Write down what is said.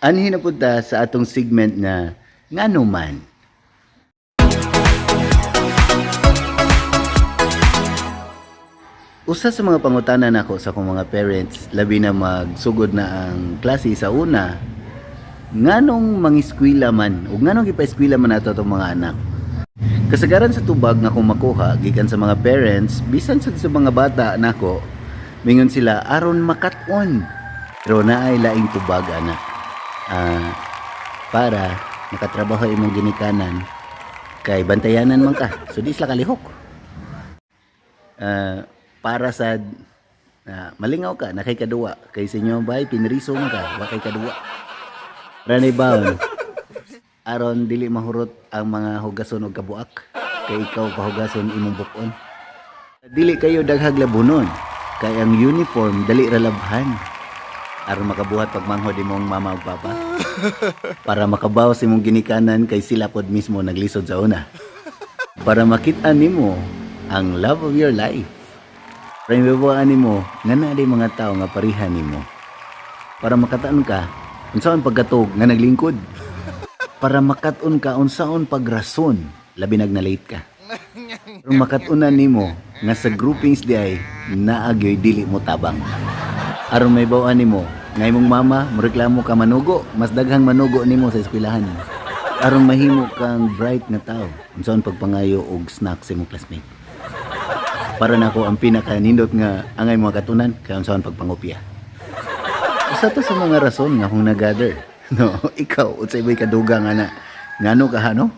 Anhin na punta sa atong segment nga ngano man. Usa sa mga pangutanan nako sa akong mga parents, labi na magsugod na ang klase sa una, nganong mangiskwela man o nganong gipa-eskwela man nato itong mga anak. Kasagaran sa tubag nga kung makuha gikan sa mga parents, bisan sa mga bata nako, mingon sila aron makat-on. Pero naay laing tubag ana. Para makatrabaho imong ginikanan kay bantayanan man ka. So di sila kalihok. Para sa malingaw ka na kay kaduwa kay sa inyo bay pinriso man ka wa kay kaduwa. Ranay baon. Aron dili mahurot ang mga hugason og kabuak kay ikaw pahugason imong bukon. Dili kayo daghag labunon kay ang uniform dali ra labhan. Aron makabuhat pagmanghod imong mama ug papa. Para makabaw sa imong ginikanan kay sila pod mismo naglisod sa una. Para makita nimo ang love of your life. Para mabuhaan nimo nga naa mga tao nga parihan nimo. Para makataan ka unsaon pagkatog nga naglingkod. Para makat-on ka unsaon pagrason labi na late ka. Para makat-unan nimo nga sa groupings di ay naagyoy dili mo tabang. Aron may bawaan nimo nga imong mama moreklamo ka manugo, mas daghang manugo nimo sa eskwelahan. Aron mahimo kang bright nga tao unsaon pagpangayo og snack sa imong classmate. Para nako ang pinaka-nindot nga angay mga katunan kay unsaon pagpangopya. Usa to sa mga rason nga kung nag-gather. No, ikaw unsay bay kadugang ana ngano ka no?